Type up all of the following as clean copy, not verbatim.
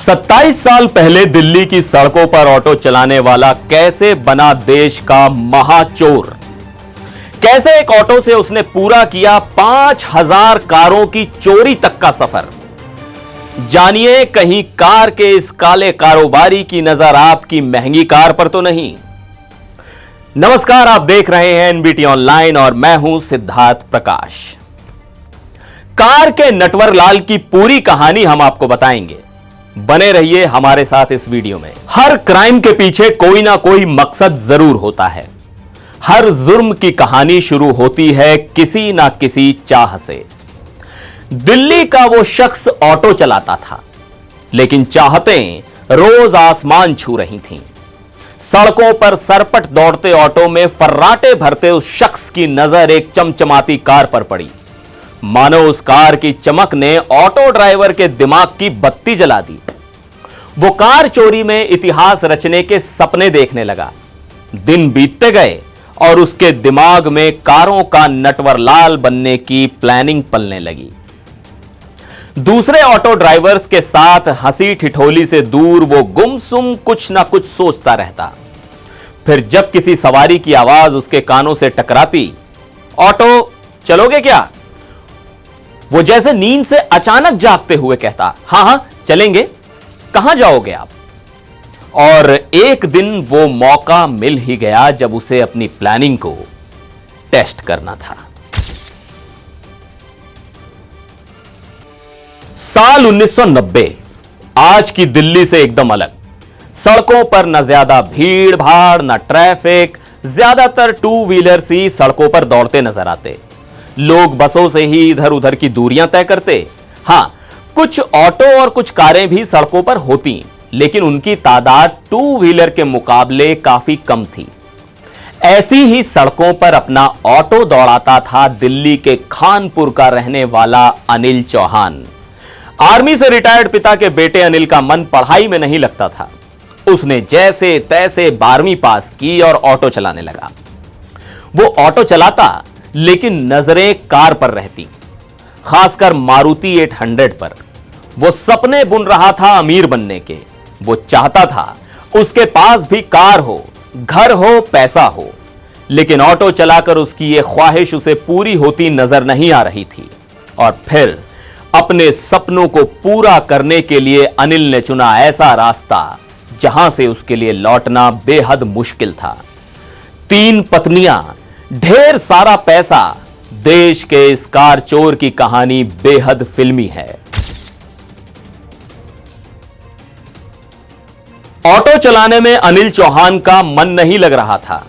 27 साल पहले दिल्ली की सड़कों पर ऑटो चलाने वाला कैसे बना देश का महाचोर। कैसे एक ऑटो से उसने पूरा किया 5000 कारों की चोरी तक का सफर। जानिए, कहीं कार के इस काले कारोबारी की नजर आपकी महंगी कार पर तो नहीं। नमस्कार, आप देख रहे हैं एनबीटी ऑनलाइन और मैं हूं सिद्धार्थ प्रकाश। कार के नटवर लाल की पूरी कहानी हम आपको बताएंगे। बने रहिए हमारे साथ इस वीडियो में। हर क्राइम के पीछे कोई ना कोई मकसद जरूर होता है। हर जुर्म की कहानी शुरू होती है किसी ना किसी चाह से। दिल्ली का वो शख्स ऑटो चलाता था, लेकिन चाहतें रोज आसमान छू रही थीं। सड़कों पर सरपट दौड़ते ऑटो में फर्राटे भरते उस शख्स की नजर एक चमचमाती कार पर पड़ी। मानो उस कार की चमक ने ऑटो ड्राइवर के दिमाग की बत्ती जला दी। वो कार चोरी में इतिहास रचने के सपने देखने लगा। दिन बीतते गए और उसके दिमाग में कारों का नटवरलाल बनने की प्लानिंग पलने लगी। दूसरे ऑटो ड्राइवर्स के साथ हंसी ठिठोली से दूर वो गुमसुम कुछ ना कुछ सोचता रहता। फिर जब किसी सवारी की आवाज उसके कानों से टकराती, ऑटो चलोगे क्या? वो जैसे नींद से अचानक जागते हुए कहता, हां चलेंगे। कहां जाओगे आप? और एक दिन वो मौका मिल ही गया जब उसे अपनी प्लानिंग को टेस्ट करना था। साल 1990 आज की दिल्ली से एकदम अलग। सड़कों पर न ज्यादा भीड़ भाड़, न ट्रैफिक। ज्यादातर टू व्हीलर्स ही सड़कों पर दौड़ते नजर आते। लोग बसों से ही इधर उधर की दूरियां तय करते। हां, कुछ ऑटो और कुछ कारें भी सड़कों पर होती, लेकिन उनकी तादाद टू व्हीलर के मुकाबले काफी कम थी। ऐसी ही सड़कों पर अपना ऑटो दौड़ाता था दिल्ली के खानपुर का रहने वाला अनिल चौहान। आर्मी से रिटायर्ड पिता के बेटे अनिल का मन पढ़ाई में नहीं लगता था। उसने जैसे तैसे 12वीं पास की और ऑटो चलाने लगा। वो ऑटो चलाता, लेकिन नजरें कार पर रहती, खासकर मारुति 800 पर। वो सपने बुन रहा था अमीर बनने के। वो चाहता था उसके पास भी कार हो, घर हो, पैसा हो। लेकिन ऑटो चलाकर उसकी ये ख्वाहिश उसे पूरी होती नजर नहीं आ रही थी। और फिर अपने सपनों को पूरा करने के लिए अनिल ने चुना ऐसा रास्ता जहां से उसके लिए लौटना बेहद मुश्किल था। 3 पत्नियां, ढेर सारा पैसा। देश के इस कार चोर की कहानी बेहद फिल्मी है। ऑटो चलाने में अनिल चौहान का मन नहीं लग रहा था।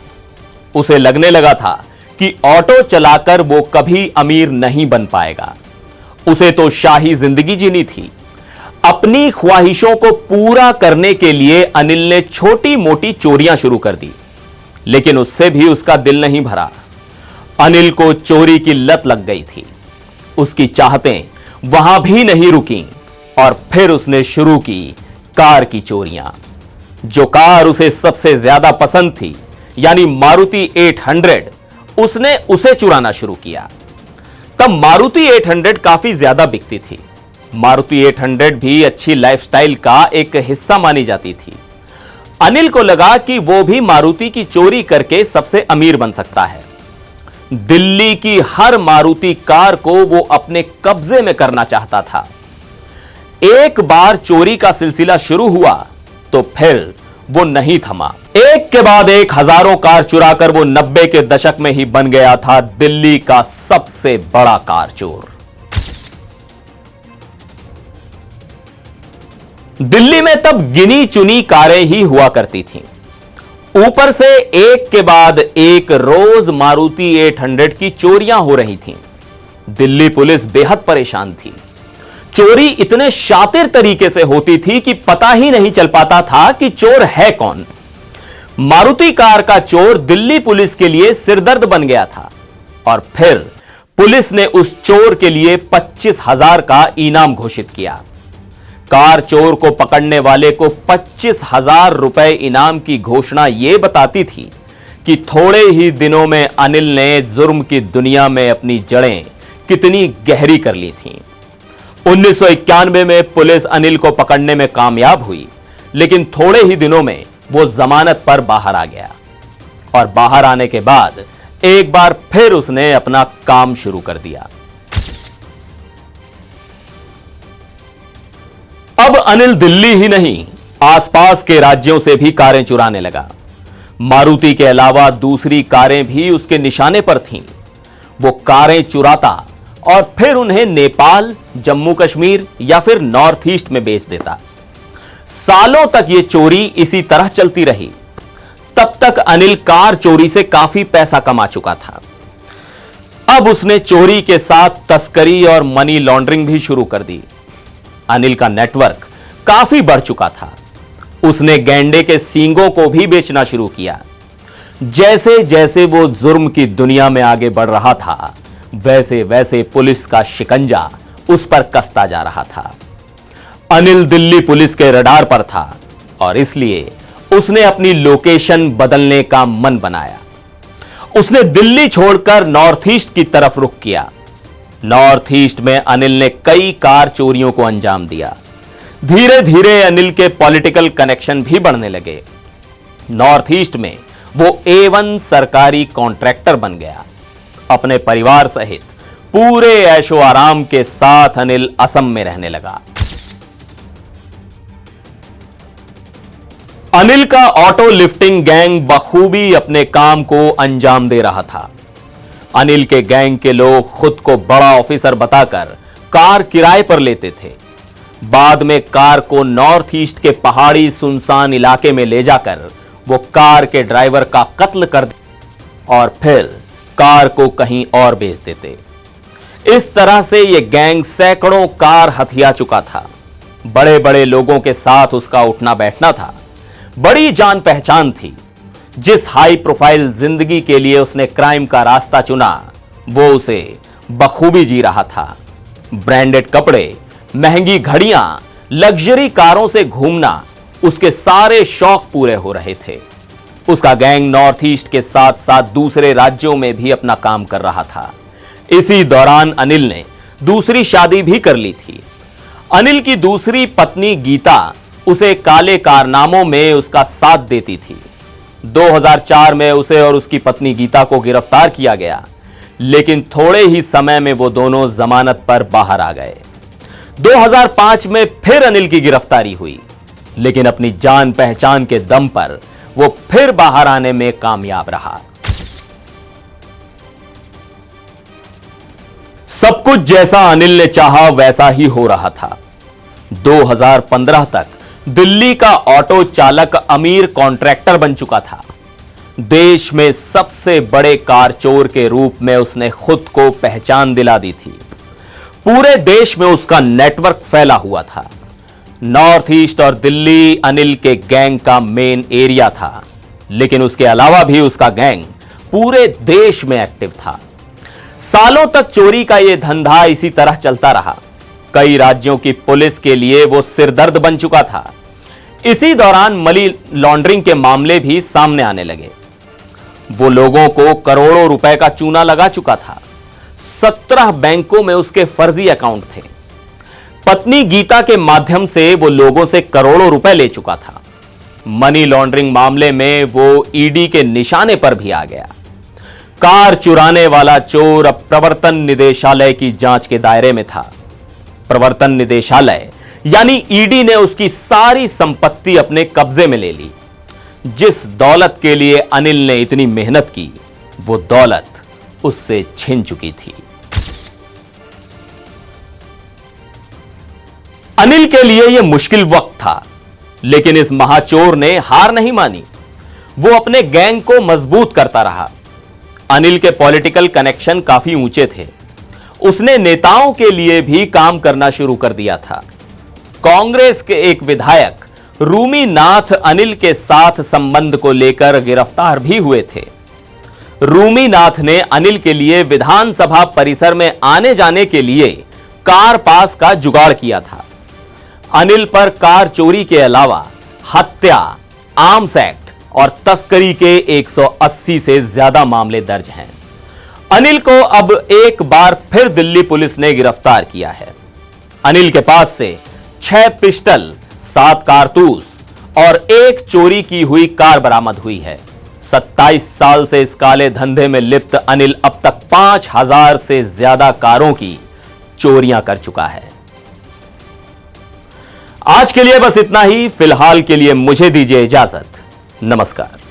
उसे लगने लगा था कि ऑटो चलाकर वो कभी अमीर नहीं बन पाएगा। उसे तो शाही जिंदगी जीनी थी। अपनी ख्वाहिशों को पूरा करने के लिए अनिल ने छोटी मोटी चोरियां शुरू कर दी, लेकिन उससे भी उसका दिल नहीं भरा। अनिल को चोरी की लत लग गई थी। उसकी चाहतें वहां भी नहीं रुकी और फिर उसने शुरू की कार की चोरियां। जो कार उसे सबसे ज्यादा पसंद थी, यानी मारुति 800, उसने उसे चुराना शुरू किया। तब मारुति 800 काफी ज्यादा बिकती थी। मारुति 800 भी अच्छी लाइफस्टाइल का एक हिस्सा मानी जाती थी। अनिल को लगा कि वो भी मारुति की चोरी करके सबसे अमीर बन सकता है। दिल्ली की हर मारुति कार को वो अपने कब्जे में करना चाहता था। एक बार चोरी का सिलसिला शुरू हुआ तो फिर वो नहीं थमा। एक के बाद एक हजारों कार चुराकर वो 90 के दशक में ही बन गया था दिल्ली का सबसे बड़ा कार चोर। दिल्ली में तब गिनी चुनी कारें ही हुआ करती थीं। ऊपर से एक के बाद एक रोज मारुति 800 की चोरियां हो रही थीं। दिल्ली पुलिस बेहद परेशान थी। चोरी इतने शातिर तरीके से होती थी कि पता ही नहीं चल पाता था कि चोर है कौन। मारुति कार का चोर दिल्ली पुलिस के लिए सिरदर्द बन गया था। और फिर पुलिस ने उस चोर के लिए 25,000 का इनाम घोषित किया। कार चोर को पकड़ने वाले को 25,000 रुपए इनाम की घोषणा यह बताती थी कि थोड़े ही दिनों में अनिल ने जुर्म की दुनिया में अपनी जड़ें कितनी गहरी कर ली थीं। 1991 में पुलिस अनिल को पकड़ने में कामयाब हुई, लेकिन थोड़े ही दिनों में वो जमानत पर बाहर आ गया और बाहर आने के बाद एक बार फिर उसने अपना काम शुरू कर दिया। अब अनिल दिल्ली ही नहीं, आसपास के राज्यों से भी कारें चुराने लगा। मारुति के अलावा दूसरी कारें भी उसके निशाने पर थीं। वो कारें चुराता और फिर उन्हें नेपाल, जम्मू कश्मीर या फिर नॉर्थ ईस्ट में बेच देता। सालों तक यह चोरी इसी तरह चलती रही। तब तक अनिल कार चोरी से काफी पैसा कमा चुका था। अब उसने चोरी के साथ तस्करी और मनी लॉन्ड्रिंग भी शुरू कर दी। अनिल का नेटवर्क काफी बढ़ चुका था। उसने गैंडे के सींगों को भी बेचना शुरू किया। जैसे जैसे वो जुर्म की दुनिया में आगे बढ़ रहा था, वैसे वैसे पुलिस का शिकंजा उस पर कसता जा रहा था। अनिल दिल्ली पुलिस के रडार पर था और इसलिए उसने अपनी लोकेशन बदलने का मन बनाया। उसने दिल्ली छोड़कर नॉर्थ ईस्ट की तरफ रुख किया। नॉर्थ ईस्ट में अनिल ने कई कार चोरियों को अंजाम दिया। धीरे धीरे अनिल के पॉलिटिकल कनेक्शन भी बढ़ने लगे। नॉर्थ ईस्ट में वो A1 सरकारी कॉन्ट्रैक्टर बन गया। अपने परिवार सहित पूरे ऐशो आराम के साथ अनिल असम में रहने लगा। अनिल का ऑटो लिफ्टिंग गैंग बखूबी अपने काम को अंजाम दे रहा था। अनिल के गैंग के लोग खुद को बड़ा ऑफिसर बताकर कार किराए पर लेते थे। बाद में कार को नॉर्थ ईस्ट के पहाड़ी सुनसान इलाके में ले जाकर वो कार के ड्राइवर का कत्ल कर और फिर कार को कहीं और बेच देते। इस तरह से यह गैंग सैकड़ों कार हथिया चुका था। बड़े बड़े लोगों के साथ उसका उठना बैठना था। बड़ी जान पहचान थी। जिस हाई प्रोफाइल जिंदगी के लिए उसने क्राइम का रास्ता चुना, वो उसे बखूबी जी रहा था। ब्रांडेड कपड़े, महंगी घड़ियां, लग्जरी कारों से घूमना उसके सारे शौक पूरे हो रहे थे। उसका गैंग नॉर्थ ईस्ट के साथ साथ दूसरे राज्यों में भी अपना काम कर रहा था। इसी दौरान अनिल ने दूसरी शादी भी कर ली थी। अनिल की दूसरी पत्नी गीता उसे काले कारनामों में उसका साथ देती थी। 2004 में उसे और उसकी पत्नी गीता को गिरफ्तार किया गया, लेकिन थोड़े ही समय में वो दोनों जमानत पर बाहर आ गए। 2005 में फिर अनिल की गिरफ्तारी हुई, लेकिन अपनी जान पहचान के दम पर वो फिर बाहर आने में कामयाब रहा। सब कुछ जैसा अनिल ने चाहा वैसा ही हो रहा था। 2015 तक दिल्ली का ऑटो चालक अमीर कॉन्ट्रैक्टर बन चुका था। देश में सबसे बड़े कार चोर के रूप में उसने खुद को पहचान दिला दी थी। पूरे देश में उसका नेटवर्क फैला हुआ था। नॉर्थ ईस्ट और दिल्ली अनिल के गैंग का मेन एरिया था, लेकिन उसके अलावा भी उसका गैंग पूरे देश में एक्टिव था। सालों तक चोरी का यह धंधा इसी तरह चलता रहा। कई राज्यों की पुलिस के लिए वो सिरदर्द बन चुका था। इसी दौरान मनी लॉन्ड्रिंग के मामले भी सामने आने लगे। वो लोगों को करोड़ों रुपए का चूना लगा चुका था। 17 बैंकों में उसके फर्जी अकाउंट थे। पत्नी गीता के माध्यम से वो लोगों से करोड़ों रुपए ले चुका था। मनी लॉन्ड्रिंग मामले में वो ईडी के निशाने पर भी आ गया। कार चुराने वाला चोर अब प्रवर्तन निदेशालय की जांच के दायरे में था। प्रवर्तन निदेशालय यानी ईडी ने उसकी सारी संपत्ति अपने कब्जे में ले ली। जिस दौलत के लिए अनिल ने इतनी मेहनत की, वो दौलत उससे छिन चुकी थी। अनिल के लिए यह मुश्किल वक्त था, लेकिन इस महाचोर ने हार नहीं मानी। वो अपने गैंग को मजबूत करता रहा। अनिल के पॉलिटिकल कनेक्शन काफी ऊंचे थे। उसने नेताओं के लिए भी काम करना शुरू कर दिया था। कांग्रेस के एक विधायक रूमी नाथ अनिल के साथ संबंध को लेकर गिरफ्तार भी हुए थे। रूमी नाथ ने अनिल के लिए विधानसभा परिसर में आने जाने के लिए कार पास का जुगाड़ किया था। अनिल पर कार चोरी के अलावा हत्या, आर्म्स एक्ट और तस्करी के 180 से ज्यादा मामले दर्ज हैं। अनिल को अब एक बार फिर दिल्ली पुलिस ने गिरफ्तार किया है। अनिल के पास से 6 पिस्टल, 7 कारतूस और 1 चोरी की हुई कार बरामद हुई है। 27 साल से इस काले धंधे में लिप्त अनिल अब तक 5000 से ज्यादा कारों की चोरियां कर चुका है। आज के लिए बस इतना ही। फिलहाल के लिए मुझे दीजिए इजाजत। नमस्कार।